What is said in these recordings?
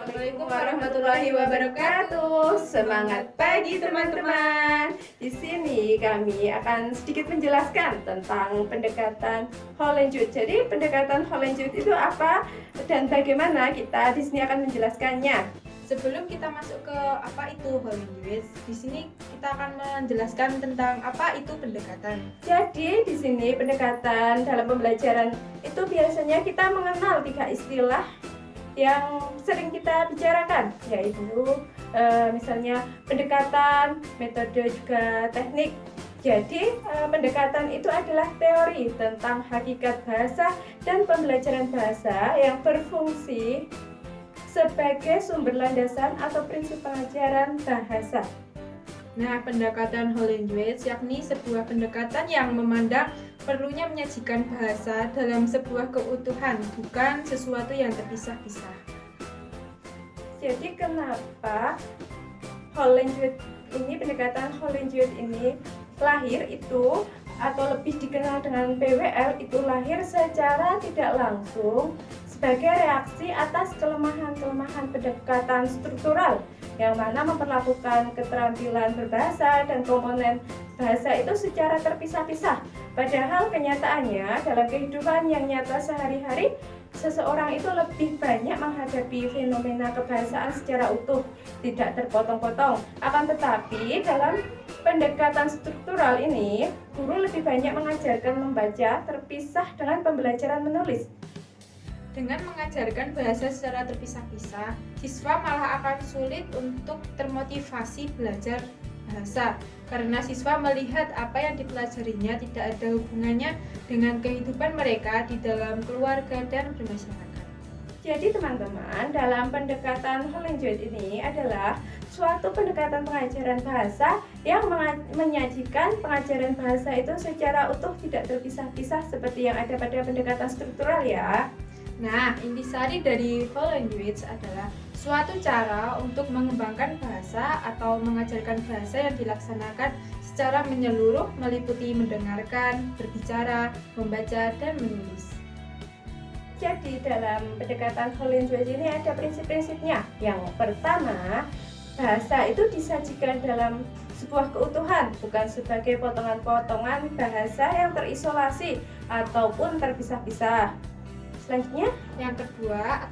Assalamualaikum warahmatullahi wabarakatuh. Semangat pagi teman-teman. Di sini kami akan sedikit menjelaskan tentang pendekatan Hollanjuit. Jadi pendekatan Hollanjuit itu apa dan bagaimana kita di sini akan menjelaskannya. Sebelum kita masuk ke apa itu Hollanjuit, di sini kita akan menjelaskan tentang apa itu pendekatan. Jadi di sini pendekatan dalam pembelajaran itu biasanya kita mengenal 3 istilah yang sering kita bicarakan, yaitu misalnya pendekatan, metode, juga teknik. Jadi pendekatan itu adalah teori tentang hakikat bahasa dan pembelajaran bahasa yang berfungsi sebagai sumber landasan atau prinsip pengajaran bahasa. Nah, pendekatan Hollanjuit yakni sebuah pendekatan yang memandang perlunya menyajikan bahasa dalam sebuah keutuhan, bukan sesuatu yang terpisah-pisah. Jadi kenapa Hollanjuit ini, pendekatan Hollanjuit ini lahir itu, atau lebih dikenal dengan PWL, itu lahir secara tidak langsung sebagai reaksi atas kelemahan-kelemahan pendekatan struktural yang mana memperlakukan keterampilan berbahasa dan komponen bahasa itu secara terpisah-pisah. Padahal kenyataannya dalam kehidupan yang nyata sehari-hari, seseorang itu lebih banyak menghadapi fenomena kebahasaan secara utuh, tidak terpotong-potong. Akan tetapi dalam pendekatan struktural ini, guru lebih banyak mengajarkan membaca terpisah dengan pembelajaran menulis. Dengan mengajarkan bahasa secara terpisah-pisah, siswa malah akan sulit untuk termotivasi belajar bahasa karena siswa melihat apa yang dipelajarinya tidak ada hubungannya dengan kehidupan mereka di dalam keluarga dan bermasyarakat. Jadi teman-teman, dalam pendekatan Hollanjuit ini adalah suatu pendekatan pengajaran bahasa yang menyajikan pengajaran bahasa itu secara utuh, tidak terpisah-pisah seperti yang ada pada pendekatan struktural ya. Nah, intisari dari Hollanjuit adalah suatu cara untuk mengembangkan bahasa atau mengajarkan bahasa yang dilaksanakan secara menyeluruh, meliputi mendengarkan, berbicara, membaca, dan menulis. Jadi dalam pendekatan Hollanjuit ini ada prinsip-prinsipnya. Yang pertama, bahasa itu disajikan dalam sebuah keutuhan, bukan sebagai potongan-potongan bahasa yang terisolasi ataupun terpisah-pisah. Selanjutnya, yang kedua,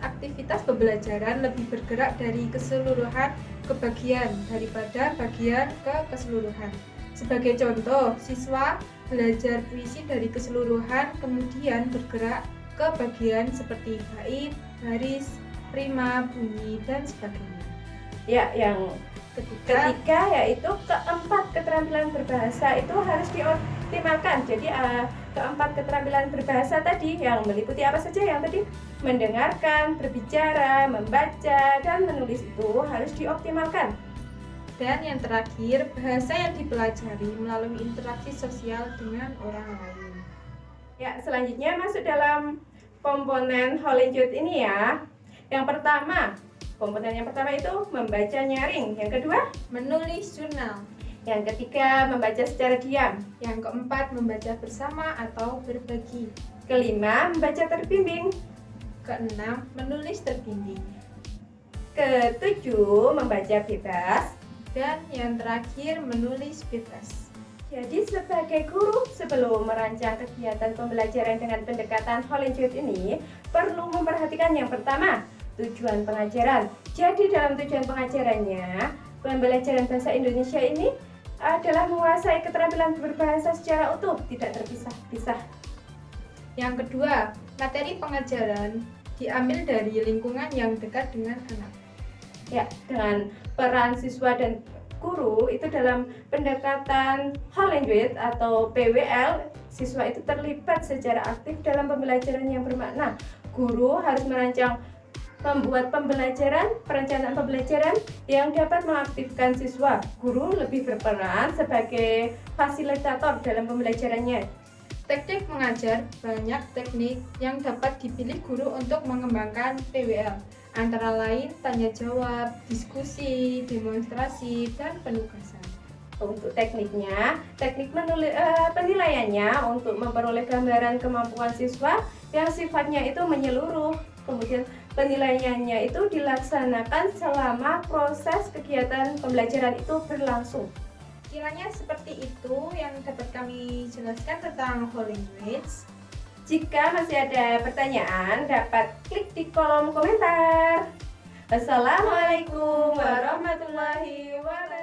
aktivitas pembelajaran lebih bergerak dari keseluruhan ke bagian daripada bagian ke keseluruhan. Sebagai contoh, siswa belajar puisi dari keseluruhan kemudian bergerak ke bagian seperti bait, baris, rima, bunyi, dan sebagainya. Ya, yang ketiga yaitu keempat keterampilan berbahasa itu harus dioptimalkan. Jadi keempat keterampilan berbahasa tadi yang meliputi apa saja yang tadi? Mendengarkan, berbicara, membaca, dan menulis itu harus dioptimalkan. Dan yang terakhir, bahasa yang dipelajari melalui interaksi sosial dengan orang lain. Ya, selanjutnya masuk dalam komponen Hollanjuit ini ya. Yang pertama, komponen yang pertama itu membaca nyaring. Yang kedua, menulis jurnal. Yang ketiga, membaca secara diam. Yang keempat, membaca bersama atau berbagi. Kelima, membaca terbimbing. Keenam, menulis terbimbing. Ketujuh, membaca bebas. Dan yang terakhir, menulis bebas. Jadi sebagai guru, sebelum merancang kegiatan pembelajaran dengan pendekatan Hollanjuit ini, perlu memperhatikan yang pertama, tujuan pengajaran. Jadi dalam tujuan pengajarannya, pembelajaran bahasa Indonesia ini adalah menguasai keterampilan berbahasa secara utuh, tidak terpisah-pisah. Yang kedua, materi pengajaran diambil dari lingkungan yang dekat dengan anak. Ya, dengan peran siswa dan guru itu dalam pendekatan Hollanjuit atau PWL, siswa itu terlibat secara aktif dalam pembelajaran yang bermakna. Guru harus membuat perencanaan pembelajaran yang dapat mengaktifkan siswa. Guru lebih berperan sebagai fasilitator dalam pembelajarannya. Teknik mengajar, banyak teknik yang dapat dipilih guru untuk mengembangkan PWL. Antara lain tanya jawab, diskusi, demonstrasi, dan penugasan. Untuk tekniknya, teknik penilaiannya untuk memperoleh gambaran kemampuan siswa yang sifatnya itu menyeluruh, Kemudian penilaiannya itu dilaksanakan selama proses kegiatan pembelajaran itu berlangsung. Kiranya seperti itu yang dapat kami jelaskan tentang whole language. Jika masih ada pertanyaan, dapat klik di kolom komentar. Wassalamualaikum warahmatullahi wabarakatuh.